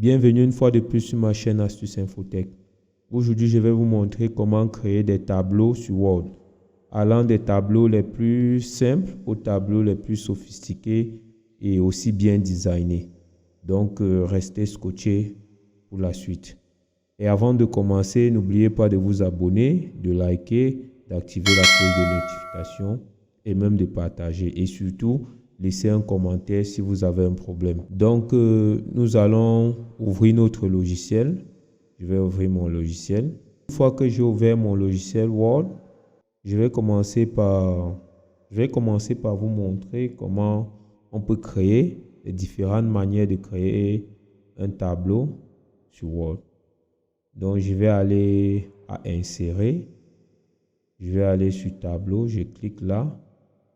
Bienvenue une fois de plus sur ma chaîne Astuces Infotech. Aujourd'hui, je vais vous montrer comment créer des tableaux sur Word, allant des tableaux les plus simples aux tableaux les plus sophistiqués et aussi bien designés. Donc, restez scotchés pour la suite. Et avant de commencer, n'oubliez pas de vous abonner, de liker, d'activer la cloche de notification et même de partager. Et surtout, laissez un commentaire si vous avez un problème. Donc, nous allons ouvrir notre logiciel. Je vais ouvrir mon logiciel. Une fois que j'ai ouvert mon logiciel Word, je vais commencer par vous montrer comment on peut créer les différentes manières de créer un tableau sur Word. Donc, je vais aller à Insérer. Je vais aller sur Tableau. Je clique là.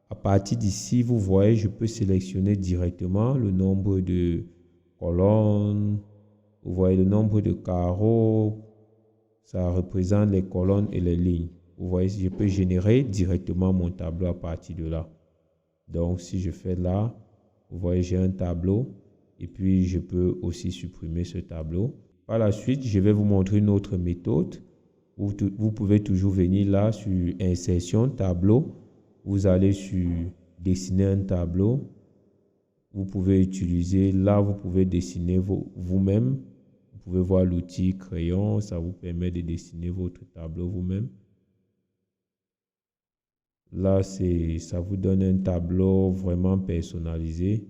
À partir d'ici, vous voyez, je peux sélectionner directement le nombre de colonnes. Vous voyez le nombre de carreaux. Ça représente les colonnes et les lignes. Vous voyez, je peux générer directement mon tableau à partir de là. Donc, si je fais là, vous voyez, j'ai un tableau. Et puis, je peux aussi supprimer ce tableau. Par la suite, je vais vous montrer une autre méthode. Vous pouvez toujours venir là sur Insertion, Tableau. Vous allez sur Dessiner un tableau. Vous pouvez utiliser, là, vous pouvez dessiner vous-même. Vous pouvez voir l'outil crayon, ça vous permet de dessiner votre tableau vous-même. Là, ça vous donne un tableau vraiment personnalisé.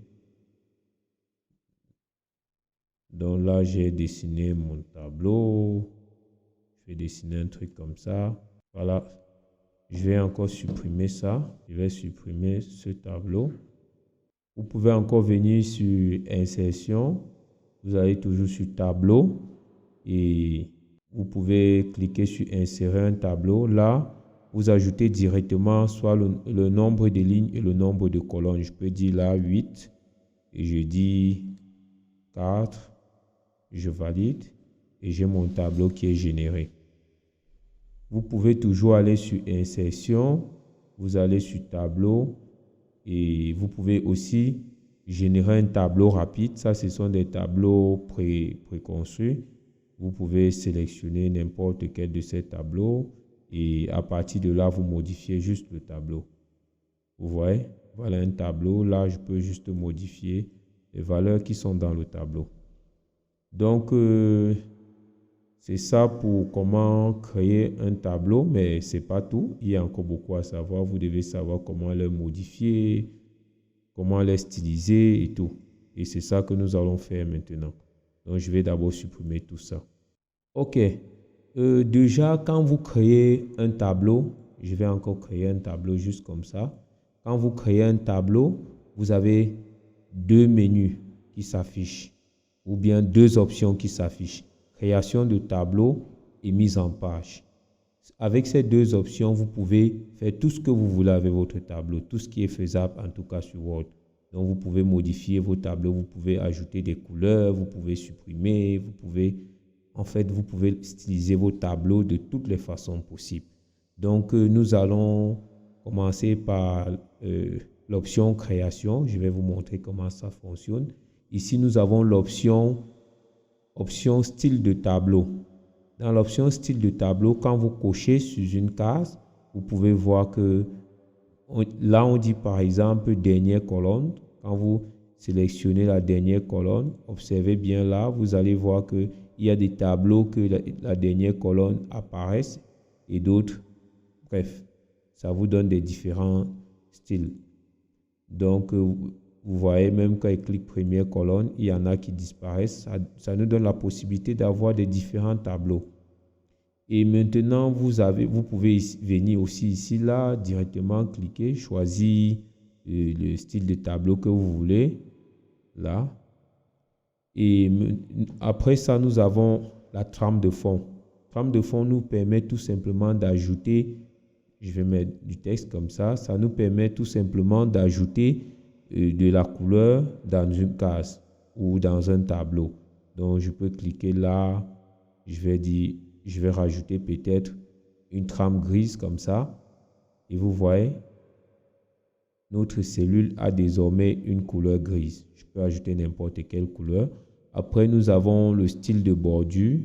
Donc là, j'ai dessiné mon tableau. Je vais dessiner un truc comme ça. Voilà. Je vais encore supprimer ça. Je vais supprimer ce tableau. Vous pouvez encore venir sur Insertion. Vous allez toujours sur Tableau. Et vous pouvez cliquer sur Insérer un tableau. Là, vous ajoutez directement soit le nombre de lignes et le nombre de colonnes. Je peux dire là 8. Et je dis 4. Je valide. Et j'ai mon tableau qui est généré. Vous pouvez toujours aller sur Insertion, vous allez sur Tableau et vous pouvez aussi générer un tableau rapide. Ça, ce sont des tableaux préconstruits. Vous pouvez sélectionner n'importe quel de ces tableaux et à partir de là, vous modifiez juste le tableau. Vous voyez, voilà un tableau. Là, je peux juste modifier les valeurs qui sont dans le tableau. Donc, c'est ça pour comment créer un tableau, mais ce n'est pas tout. Il y a encore beaucoup à savoir. Vous devez savoir comment le modifier, comment le styliser et tout. Et c'est ça que nous allons faire maintenant. Donc, je vais d'abord supprimer tout ça. OK. Déjà, quand vous créez un tableau, je vais encore créer un tableau juste comme ça. Quand vous créez un tableau, vous avez deux menus qui s'affichent ou bien deux options qui s'affichent. Création de tableau et mise en page. Avec ces deux options, vous pouvez faire tout ce que vous voulez avec votre tableau, tout ce qui est faisable en tout cas sur Word. Donc, vous pouvez modifier vos tableaux, vous pouvez ajouter des couleurs, vous pouvez supprimer, vous pouvez styliser vos tableaux de toutes les façons possibles. Donc, nous allons commencer par l'option création. Je vais vous montrer comment ça fonctionne. Ici, nous avons l'option style de tableau. Dans l'option style de tableau, quand vous cochez sur une case, vous pouvez voir que là, on dit par exemple dernière colonne. Quand vous sélectionnez la dernière colonne, observez bien là, vous allez voir qu'il y a des tableaux que la dernière colonne apparaisse et d'autres. Bref, ça vous donne des différents styles. Donc, vous voyez, même quand il clique première colonne, il y en a qui disparaissent. Ça nous donne la possibilité d'avoir des différents tableaux. Et maintenant, vous pouvez venir aussi ici, là, directement cliquer, choisir le style de tableau que vous voulez. Là. Et après ça, nous avons la trame de fond. La trame de fond nous permet tout simplement d'ajouter, je vais mettre du texte comme ça, ça nous permet tout simplement d'ajouter de la couleur dans une case ou dans un tableau. Donc, je peux cliquer là. Je vais rajouter peut-être une trame grise comme ça. Et vous voyez, notre cellule a désormais une couleur grise. Je peux ajouter n'importe quelle couleur. Après, nous avons le style de bordure.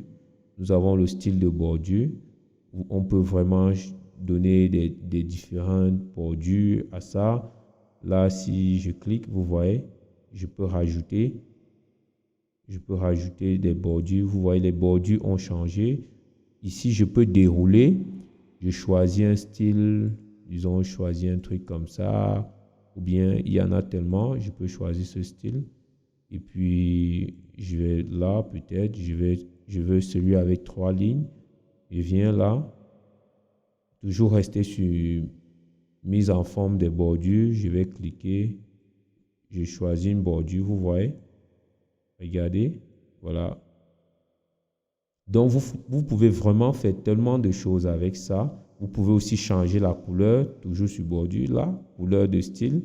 Nous avons le style de bordure. On peut vraiment donner des différentes bordures à ça. Là, si je clique, vous voyez, je peux rajouter des bordures. Vous voyez, les bordures ont changé. Ici, je peux dérouler. Je choisis un style, disons, je choisis un truc comme ça. Ou bien, il y en a tellement, je peux choisir ce style. Et puis, je vais là, peut-être, je veux celui avec 3 lignes. Je viens là. Toujours rester sur mise en forme des bordures. Je vais cliquer. Je choisis une bordure, vous voyez. Regardez, voilà. Donc, vous pouvez vraiment faire tellement de choses avec ça. Vous pouvez aussi changer la couleur, toujours sur bordure, là, couleur de style.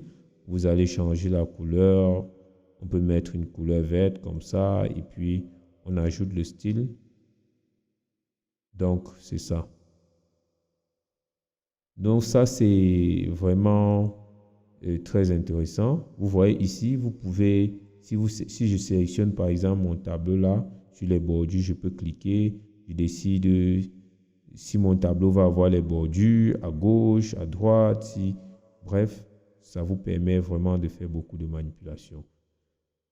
Vous allez changer la couleur. On peut mettre une couleur verte comme ça. Et puis, on ajoute le style. Donc, c'est ça. Donc, ça, c'est vraiment très intéressant. Vous voyez ici, vous pouvez, si je sélectionne par exemple mon tableau là, sur les bordures, je peux cliquer. Je décide si mon tableau va avoir les bordures à gauche, à droite. Bref, ça vous permet vraiment de faire beaucoup de manipulations.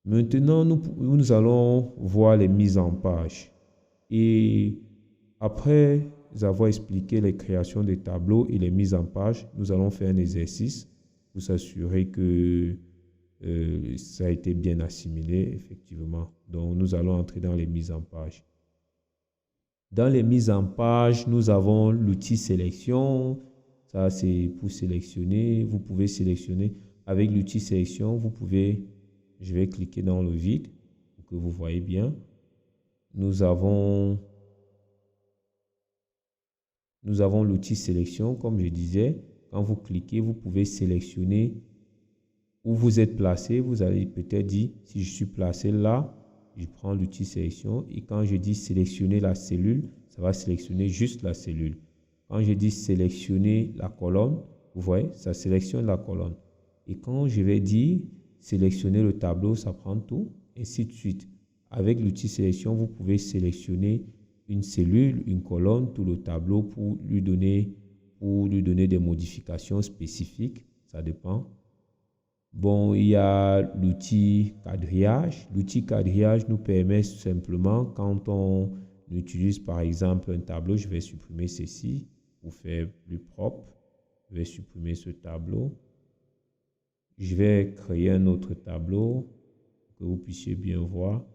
Maintenant, nous allons voir les mises en page. Et après avoir expliqué les créations des tableaux et les mises en page, nous allons faire un exercice pour s'assurer que ça a été bien assimilé, effectivement. Donc, nous allons entrer dans les mises en page. Dans les mises en page, nous avons l'outil sélection. Ça, c'est pour sélectionner. Vous pouvez sélectionner. Avec l'outil sélection, vous pouvez... Je vais cliquer dans le vide pour que vous voyez bien. Nous avons l'outil sélection, comme je disais. Quand vous cliquez, vous pouvez sélectionner où vous êtes placé. Vous allez peut-être dire, si je suis placé là, je prends l'outil sélection. Et quand je dis sélectionner la cellule, ça va sélectionner juste la cellule. Quand je dis sélectionner la colonne, vous voyez, ça sélectionne la colonne. Et quand je vais dire sélectionner le tableau, ça prend tout, ainsi de suite. Avec l'outil sélection, vous pouvez sélectionner une cellule, une colonne, tout le tableau pour lui donner des modifications spécifiques. Ça dépend. Bon, il y a l'outil quadrillage. L'outil quadrillage nous permet simplement, quand on utilise par exemple un tableau, je vais supprimer ceci pour faire plus propre. Je vais supprimer ce tableau. Je vais créer un autre tableau pour que vous puissiez bien voir.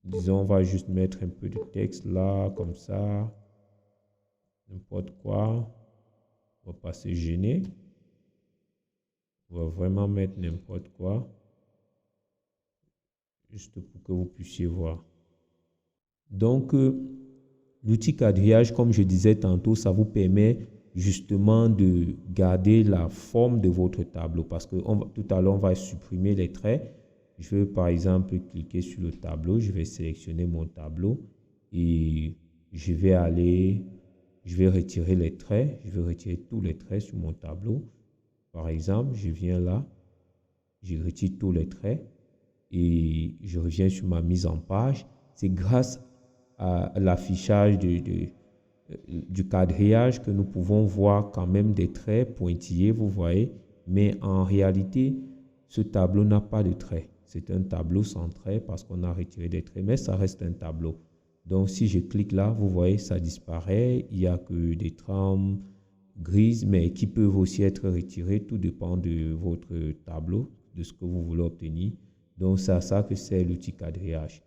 Disons, on va juste mettre un peu de texte là, comme ça. N'importe quoi. On va pas se gêner. On va vraiment mettre n'importe quoi. Juste pour que vous puissiez voir. Donc, l'outil quadrillage, comme je disais tantôt, ça vous permet justement de garder la forme de votre tableau. Parce que tout à l'heure, on va supprimer les traits. Je vais par exemple cliquer sur le tableau. Je vais sélectionner mon tableau et je vais retirer les traits. Je vais retirer tous les traits sur mon tableau. Par exemple, je viens là, je retire tous les traits et je reviens sur ma mise en page. C'est grâce à l'affichage du quadrillage que nous pouvons voir quand même des traits pointillés, vous voyez. Mais en réalité, ce tableau n'a pas de traits. C'est un tableau sans traits parce qu'on a retiré des traits, mais ça reste un tableau. Donc, si je clique là, vous voyez, ça disparaît. Il n'y a que des trames grises, mais qui peuvent aussi être retirées. Tout dépend de votre tableau, de ce que vous voulez obtenir. Donc, c'est à ça que c'est l'outil quadrillage.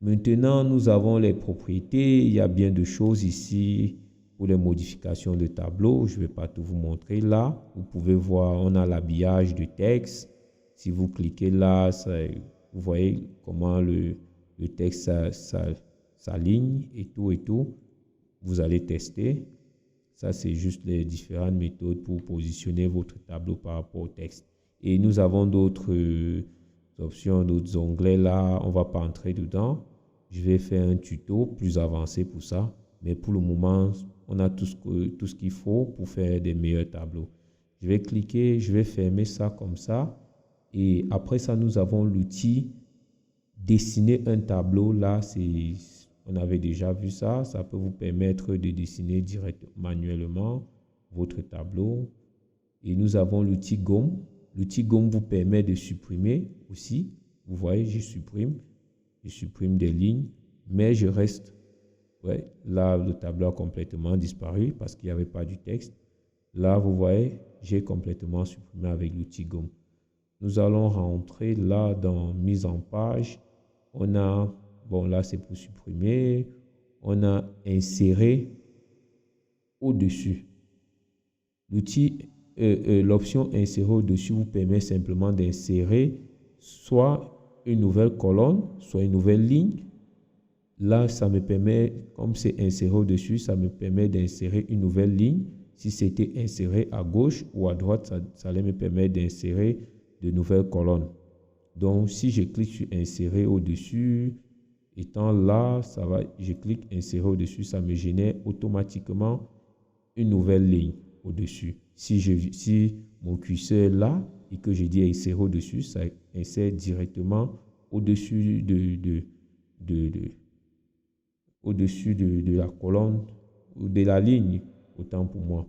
Maintenant, nous avons les propriétés. Il y a bien de choses ici pour les modifications de tableau. Je ne vais pas tout vous montrer là. Vous pouvez voir, on a l'habillage du texte. Si vous cliquez là, vous voyez comment le texte s'aligne et tout. Vous allez tester. Ça, c'est juste les différentes méthodes pour positionner votre tableau par rapport au texte. Et nous avons d'autres options, d'autres onglets là. On ne va pas entrer dedans. Je vais faire un tuto plus avancé pour ça. Mais pour le moment, on a tout ce qu'il faut pour faire des meilleurs tableaux. Je vais cliquer, je vais fermer ça comme ça. Et après ça, nous avons l'outil dessiner un tableau. Là, on avait déjà vu ça. Ça peut vous permettre de dessiner directement, manuellement, votre tableau. Et nous avons l'outil gomme. L'outil gomme vous permet de supprimer aussi. Vous voyez, je supprime des lignes, mais je reste. Ouais, là, le tableau a complètement disparu parce qu'il n'y avait pas du texte. Là, vous voyez, j'ai complètement supprimé avec l'outil gomme. Nous allons rentrer là dans mise en page. On a, bon là c'est pour supprimer. On a inséré au-dessus. L'option insérer au-dessus vous permet simplement d'insérer soit une nouvelle colonne, soit une nouvelle ligne. Là, ça me permet, comme c'est inséré au-dessus, ça me permet d'insérer une nouvelle ligne. Si c'était inséré à gauche ou à droite, ça allait me permettre d'insérer de nouvelles colonnes. Donc, si je clique sur insérer au-dessus, étant là, je clique insérer au-dessus, ça me génère automatiquement une nouvelle ligne au-dessus. Si mon curseur est là et que je dis insérer au-dessus, ça insère directement au-dessus au-dessus de la colonne ou de la ligne, autant pour moi.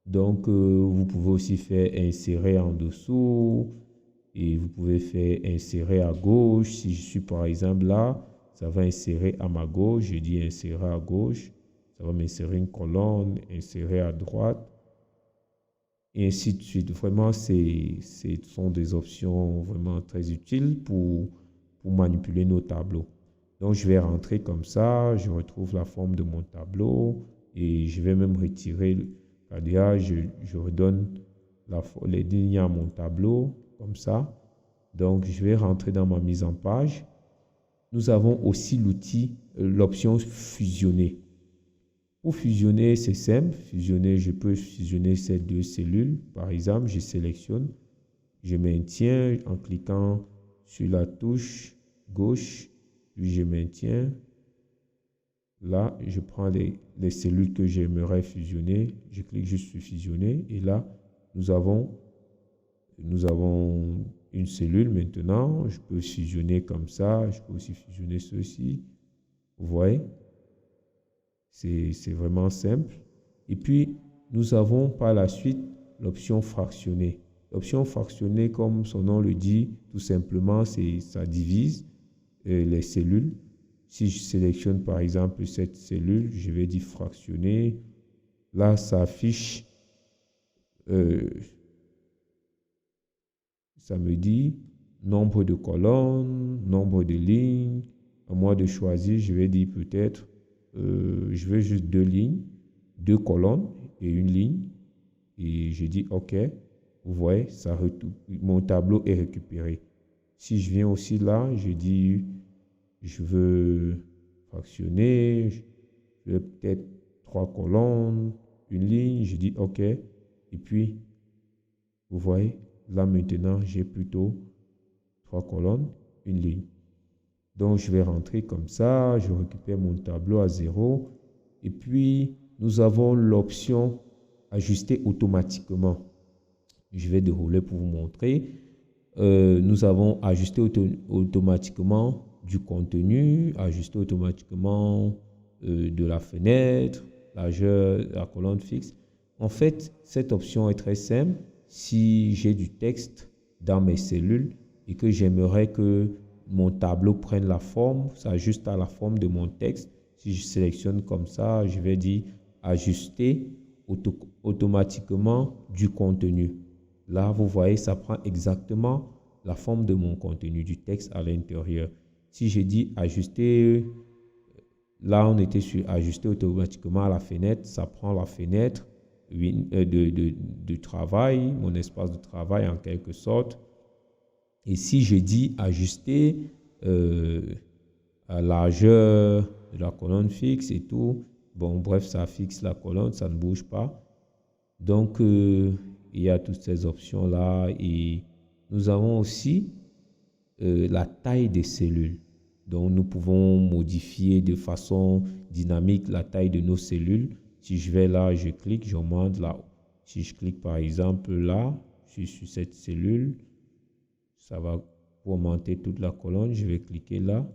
Donc, vous pouvez aussi faire insérer en dessous et vous pouvez faire insérer à gauche. Si je suis par exemple là, ça va insérer à ma gauche. Je dis insérer à gauche. Ça va m'insérer une colonne, insérer à droite. Et ainsi de suite. Vraiment, ce sont des options vraiment très utiles pour manipuler nos tableaux. Donc, je vais rentrer comme ça. Je retrouve la forme de mon tableau. Et je vais même retirer. Je redonne les lignes à mon tableau. Comme ça. Donc, je vais rentrer dans ma mise en page. Nous avons aussi l'option fusionner. Pour fusionner, c'est simple. Je peux fusionner ces deux cellules. Par exemple, je sélectionne, je maintiens en cliquant sur la touche gauche, puis je maintiens. Là, je prends les cellules que j'aimerais fusionner. Je clique juste sur fusionner et là, nous avons une cellule maintenant. Je peux fusionner comme ça. Je peux aussi fusionner ceci. Vous voyez? C'est vraiment simple. Et puis, nous avons par la suite l'option fractionner. L'option fractionner, comme son nom le dit, tout simplement, ça divise les cellules. Si je sélectionne par exemple cette cellule, je vais dire fractionner. Là, ça affiche, ça me dit nombre de colonnes, nombre de lignes. À moi de choisir, je vais dire peut-être je veux juste 2 lignes, 2 colonnes et une ligne. Et je dis OK. Vous voyez, mon tableau est récupéré. Si je viens aussi là, je dis je veux fractionner. Je veux peut-être 3 colonnes, une ligne. Je dis OK. Et puis, vous voyez, là maintenant, j'ai plutôt 3 colonnes, une ligne. Donc, je vais rentrer comme ça, je récupère mon tableau à 0. Et puis, nous avons l'option ajuster automatiquement. Je vais dérouler pour vous montrer. Nous avons ajusté automatiquement du contenu, ajuster automatiquement de la fenêtre, largeur, la colonne fixe. En fait, cette option est très simple. Si j'ai du texte dans mes cellules et que j'aimerais que mon tableau prenne la forme, s'ajuste à la forme de mon texte. Si je sélectionne comme ça, je vais dire ajuster automatiquement du contenu. Là, vous voyez, ça prend exactement la forme de mon contenu, du texte à l'intérieur. Si je dis ajuster, là, on était sur ajuster automatiquement à la fenêtre. Ça prend la fenêtre de travail, mon espace de travail en quelque sorte. Et si je dis ajuster à la largeur de la colonne fixe et tout, bon, bref, ça fixe la colonne, ça ne bouge pas. Donc, il y a toutes ces options-là. Et nous avons aussi la taille des cellules. Donc, nous pouvons modifier de façon dynamique la taille de nos cellules. Si je vais là, je clique, j'augmente là. Si je clique par exemple là, je suis sur cette cellule. Ça va pour augmenter toute la colonne. Je vais cliquer là.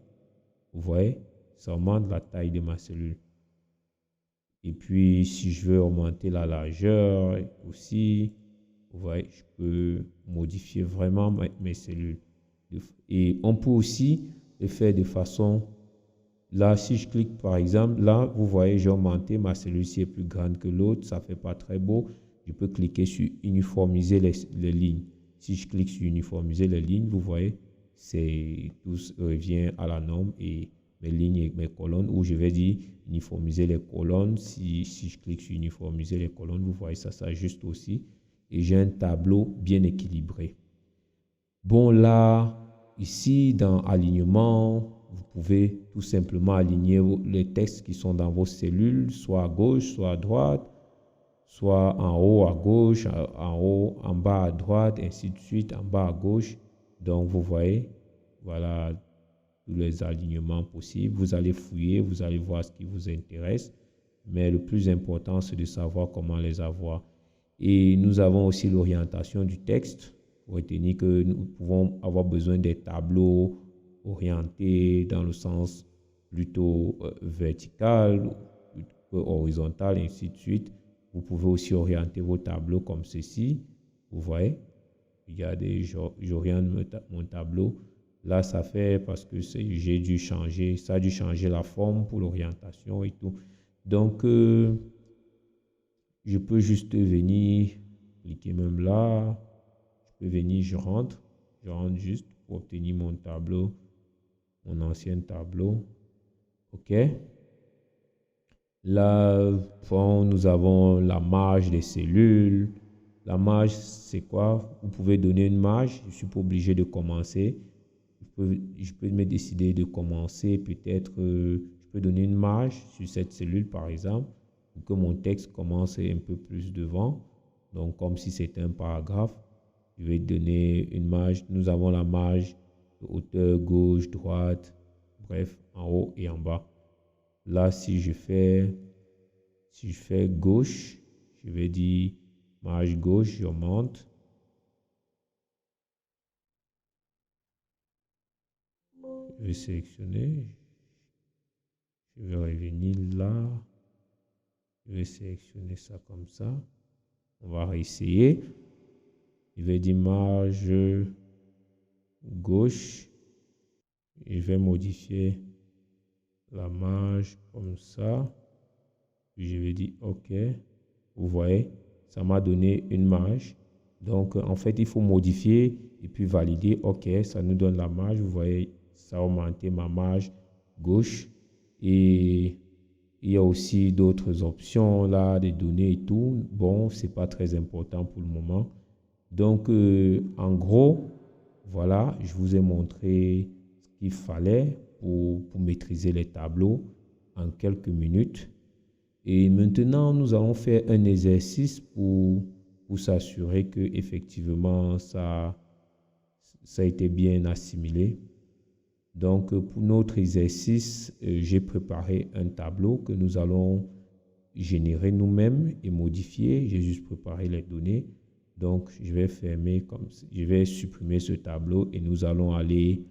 Vous voyez, ça augmente la taille de ma cellule. Et puis, si je veux augmenter la largeur aussi, vous voyez, je peux modifier vraiment mes cellules. Et on peut aussi le faire de façon... Là, si je clique par exemple, là, vous voyez, j'ai augmenté, ma cellule ci est plus grande que l'autre, ça ne fait pas très beau. Je peux cliquer sur uniformiser les lignes. Si je clique sur uniformiser les lignes, vous voyez, tout revient à la norme et mes lignes et mes colonnes, où je vais dire uniformiser les colonnes. Si je clique sur uniformiser les colonnes, vous voyez, ça s'ajuste aussi. Et j'ai un tableau bien équilibré. Bon, là, ici, dans alignement, vous pouvez tout simplement aligner les textes qui sont dans vos cellules, soit à gauche, soit à droite, soit en haut à gauche, en haut, en bas à droite, ainsi de suite, en bas à gauche. Donc, vous voyez, voilà tous les alignements possibles. Vous allez fouiller, vous allez voir ce qui vous intéresse. Mais le plus important, c'est de savoir comment les avoir. Et nous avons aussi l'orientation du texte. Retenez que nous pouvons avoir besoin des tableaux orientés dans le sens plutôt vertical, plutôt horizontal, et ainsi de suite. Vous pouvez aussi orienter vos tableaux comme ceci. Vous voyez, regardez, j'oriente mon tableau. Là, ça fait parce que j'ai dû changer, ça a dû changer la forme pour l'orientation et tout. Donc, je peux juste venir, cliquer même là. Je peux venir, je rentre juste pour obtenir mon tableau, mon ancien tableau. OK. Là, nous avons la marge des cellules. La marge, c'est quoi? Vous pouvez donner une marge. Je ne suis pas obligé de commencer. Je peux me décider de commencer. Peut-être, je peux donner une marge sur cette cellule, par exemple, pour que mon texte commence un peu plus devant. Donc, comme si c'était un paragraphe, je vais donner une marge. Nous avons la marge de hauteur gauche, droite, bref, en haut et en bas. Là, si je fais gauche, je vais dire marge gauche, je monte. Je vais sélectionner. Je vais revenir là. Je vais sélectionner ça comme ça. On va réessayer. Je vais dire marge gauche. Je vais modifier la marge comme ça. Puis je vais dire OK. Vous voyez, ça m'a donné une marge. Donc, en fait, il faut modifier et puis valider. OK, ça nous donne la marge. Vous voyez, ça a augmenté ma marge gauche. Et il y a aussi d'autres options là, des données et tout. Bon, ce n'est pas très important pour le moment. Donc, en gros, voilà, je vous ai montré ce qu'il fallait pour maîtriser les tableaux en quelques minutes. Et maintenant, nous allons faire un exercice pour s'assurer que effectivement ça a été bien assimilé. Donc, pour notre exercice, j'ai préparé un tableau que nous allons générer nous-mêmes et modifier. J'ai juste préparé les données. Donc, je vais je vais supprimer ce tableau et nous allons aller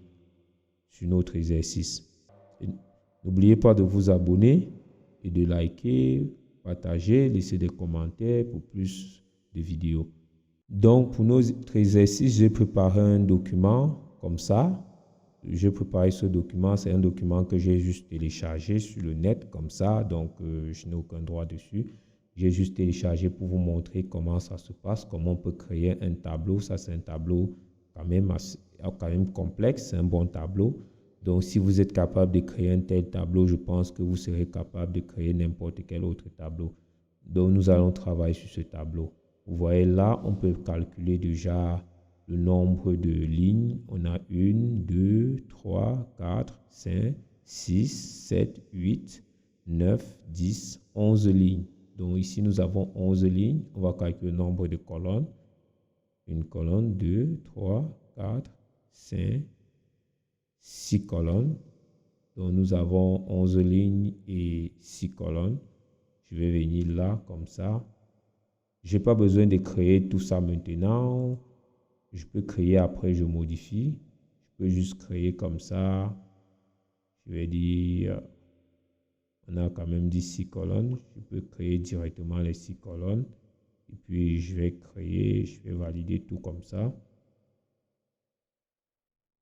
sur notre exercice. N'oubliez pas de vous abonner et de liker, partager, laisser des commentaires pour plus de vidéos. Donc, pour notre exercice, j'ai préparé un document comme ça. J'ai préparé ce document. C'est un document que j'ai juste téléchargé sur le net comme ça. Donc, je n'ai aucun droit dessus. J'ai juste téléchargé pour vous montrer comment ça se passe, comment on peut créer un tableau. Ça, c'est un tableau quand même complexe. C'est un bon tableau. Donc, si vous êtes capable de créer un tel tableau, je pense que vous serez capable de créer n'importe quel autre tableau. Donc, nous allons travailler sur ce tableau. Vous voyez là, on peut calculer déjà le nombre de lignes. On a 1, 2, 3, 4, 5, 6, 7, 8, 9, 10, 11 lignes. Donc, ici, nous avons 11 lignes. On va calculer le nombre de colonnes. Une colonne, 2, 3, 4, 5, 6 colonnes. Donc, nous avons 11 lignes et 6 colonnes. Je vais venir là, comme ça. Je n'ai pas besoin de créer tout ça maintenant. Je peux créer après, je modifie. Je peux juste créer comme ça. Je vais dire, on a quand même dit 6 colonnes. Je peux créer directement les 6 colonnes. Et puis, je vais créer, je vais valider tout comme ça.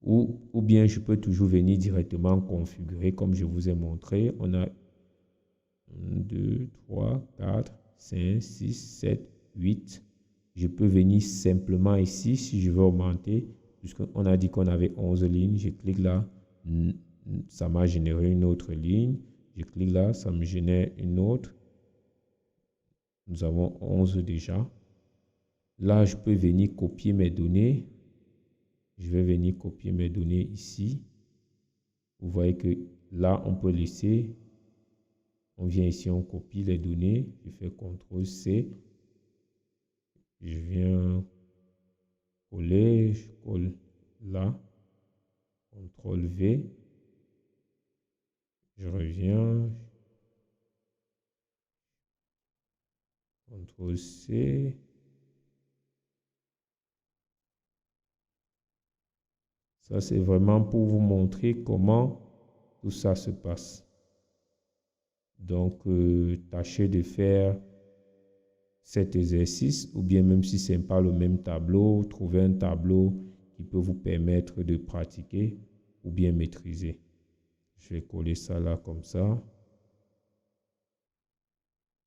Ou bien, je peux toujours venir directement configurer comme je vous ai montré. On a 1, 2, 3, 4, 5, 6, 7, 8. Je peux venir simplement ici si je veux augmenter. Puisqu'on a dit qu'on avait 11 lignes. Je clique là. Ça m'a généré une autre ligne. Je clique là. Ça me génère une autre. Nous avons 11 déjà. Là, je peux venir copier mes données. Je vais venir copier mes données ici. Vous voyez que là, on peut laisser. On vient ici, on copie les données. Je fais CTRL-C. Je viens coller. Je colle là. CTRL-V. Je reviens. CTRL-C. Ça, c'est vraiment pour vous montrer comment tout ça se passe. Donc, tâchez de faire cet exercice, ou bien même si ce n'est pas le même tableau, trouvez un tableau qui peut vous permettre de pratiquer ou bien maîtriser. Je vais coller ça là comme ça.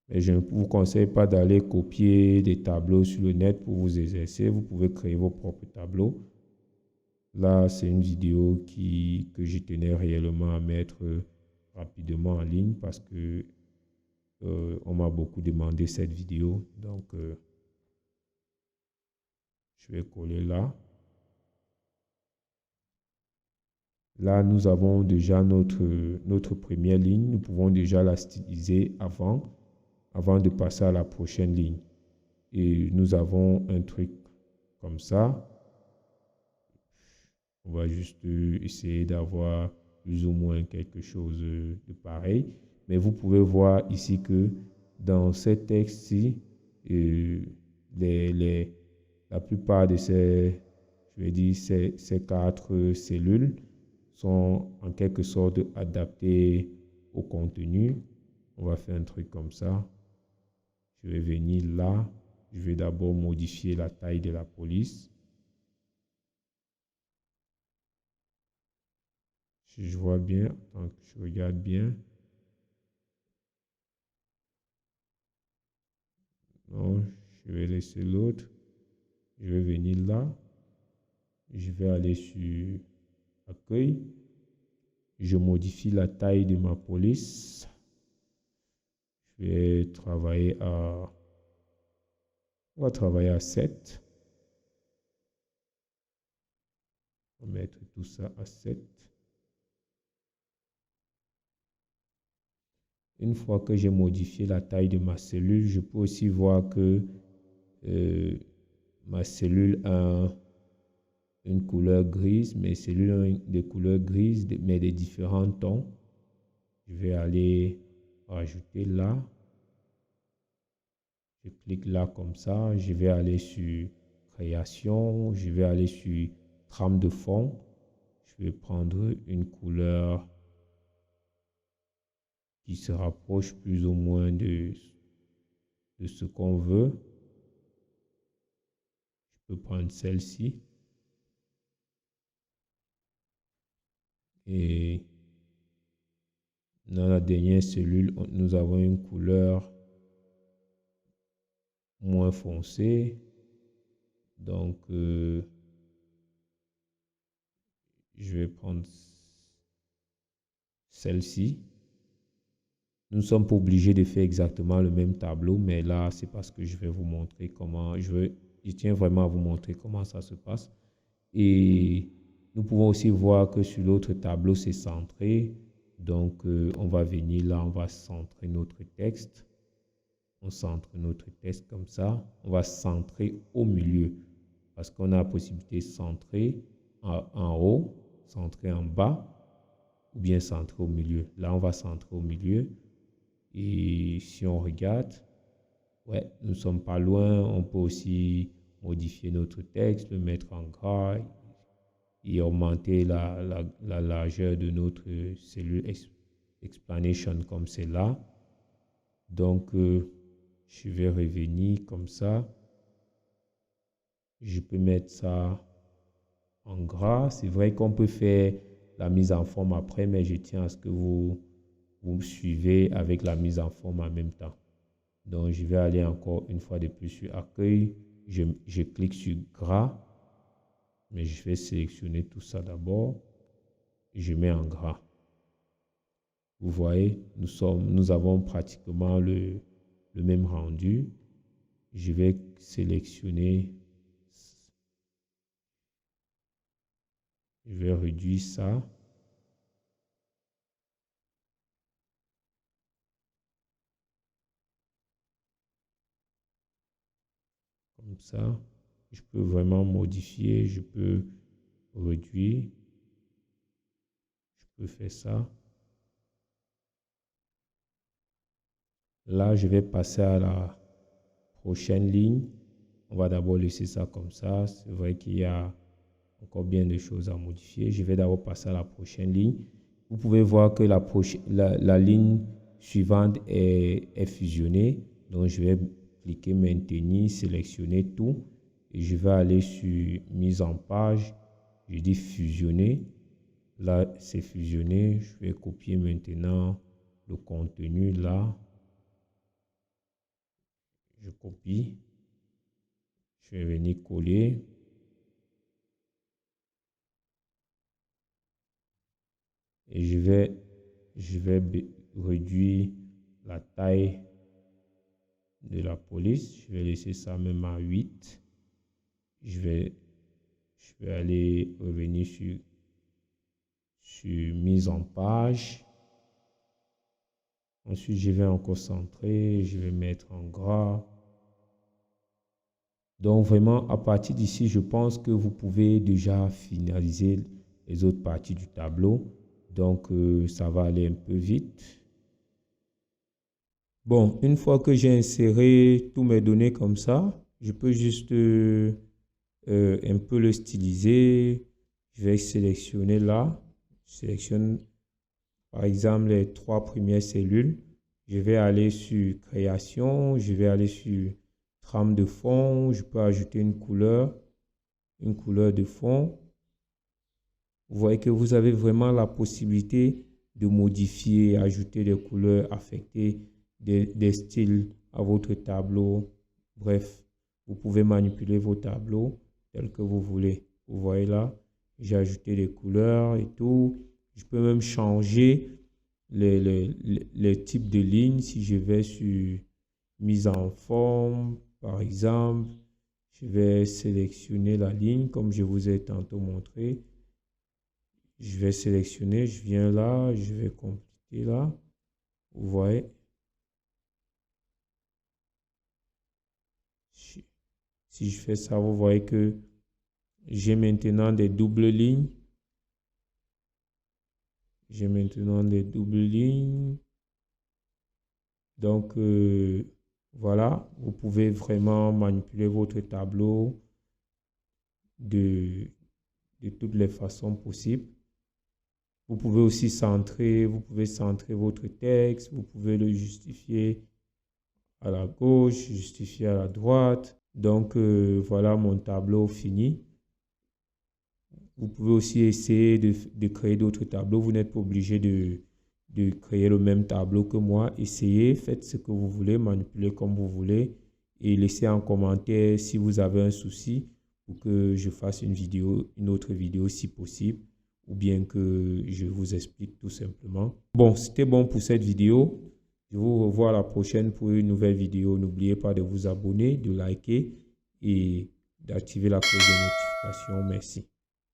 Mais je ne vous conseille pas d'aller copier des tableaux sur le net pour vous exercer. Vous pouvez créer vos propres tableaux. Là, c'est une vidéo que je tenais réellement à mettre rapidement en ligne parce que on m'a beaucoup demandé cette vidéo. Donc, je vais coller là. Là, nous avons déjà notre première ligne. Nous pouvons déjà la styliser avant de passer à la prochaine ligne. Et nous avons un truc comme ça. On va juste essayer d'avoir plus ou moins quelque chose de pareil. Mais vous pouvez voir ici que dans ces textes-ci, la plupart de ces 4 cellules sont en quelque sorte adaptées au contenu. On va faire un truc comme ça. Je vais venir là. Je vais d'abord modifier la taille de la police. Si je vois bien, donc je regarde bien. Non, je vais laisser l'autre. Je vais venir là. Je vais aller sur accueil. Je modifie la taille de ma police. Je vais travailler à... On va travailler à 7. On va mettre tout ça à 7. Une fois que j'ai modifié la taille de ma cellule, je peux aussi voir que ma cellule a une couleur grise. Mes cellules ont des couleurs grises, mais de différents tons. Je vais aller rajouter là. Je clique là comme ça. Je vais aller sur création. Je vais aller sur trame de fond. Je vais prendre une couleur qui se rapproche plus ou moins de ce qu'on veut. Je peux prendre celle-ci. Et dans la dernière cellule, nous avons une couleur moins foncée. Donc, je vais prendre celle-ci. Nous ne sommes pas obligés de faire exactement le même tableau, mais là, c'est parce que je vais vous montrer comment, je tiens vraiment à vous montrer comment ça se passe. Et nous pouvons aussi voir que sur l'autre tableau, c'est centré. Donc, on va venir là, on va centrer notre texte. On centre notre texte comme ça. On va centrer au milieu parce qu'on a la possibilité de centrer en haut, centrer en bas ou bien centrer au milieu. Là, on va centrer au milieu. Et si on regarde, ouais, nous ne sommes pas loin. On peut aussi modifier notre texte, le mettre en gras et augmenter la largeur de notre cellule explanation comme c'est là. Donc, je vais revenir comme ça. Je peux mettre ça en gras. C'est vrai qu'on peut faire la mise en forme après, mais je tiens à ce que vous suivez avec la mise en forme en même temps. Donc, je vais aller encore une fois de plus sur accueil. Je clique sur gras, mais je vais sélectionner tout ça d'abord. Je mets en gras. Vous voyez, nous avons pratiquement le même rendu. Je vais sélectionner. Je vais réduire ça. Comme ça. Je peux vraiment modifier. Je peux réduire. Je peux faire ça. Là, je vais passer à la prochaine ligne. On va d'abord laisser ça comme ça. C'est vrai qu'il y a encore bien de choses à modifier. Je vais d'abord passer à la prochaine ligne. Vous pouvez voir que la ligne suivante est fusionnée. Donc, je vais cliquer maintenir, sélectionner tout. Et je vais aller sur mise en page. Je dis fusionner. Là, c'est fusionné. Je vais copier maintenant le contenu là. Je copie. Je vais venir coller. Et je vais réduire la taille de la police. Je vais laisser ça même à 8. Je vais aller revenir sur mise en page. Ensuite, je vais encore centrer. Je vais mettre en gras. Donc, vraiment, à partir d'ici, je pense que vous pouvez déjà finaliser les autres parties du tableau. Donc, ça va aller un peu vite. Bon, une fois que j'ai inséré tous mes données comme ça, je peux juste un peu le styliser. Je vais sélectionner là. Je sélectionne par exemple les 3 premières cellules. Je vais aller sur création. Je vais aller sur trame de fond. Je peux ajouter une couleur de fond. Vous voyez que vous avez vraiment la possibilité de modifier, ajouter des couleurs, affecter des styles à votre tableau. Bref, vous pouvez manipuler vos tableaux tels que vous voulez. Vous voyez là, j'ai ajouté des couleurs et tout. Je peux même changer les types de lignes. Si je vais sur mise en forme, par exemple, je vais sélectionner la ligne comme je vous ai tantôt montré. Je vais sélectionner, je viens là, je vais compléter là. Vous voyez. Si je fais ça, vous voyez que j'ai maintenant des doubles lignes. J'ai maintenant des doubles lignes. Donc, voilà, vous pouvez vraiment manipuler votre tableau de toutes les façons possibles. Vous pouvez aussi centrer, vous pouvez centrer votre texte, vous pouvez le justifier à la gauche, justifier à la droite. Donc, voilà mon tableau fini. Vous pouvez aussi essayer de créer d'autres tableaux. Vous n'êtes pas obligé de créer le même tableau que moi. Essayez, faites ce que vous voulez, manipulez comme vous voulez et laissez en commentaire si vous avez un souci pour que je fasse une autre vidéo si possible, ou bien que je vous explique tout simplement. Bon, c'était bon pour cette vidéo. Je vous revois à la prochaine pour une nouvelle vidéo. N'oubliez pas de vous abonner, de liker et d'activer la cloche de notification. Merci.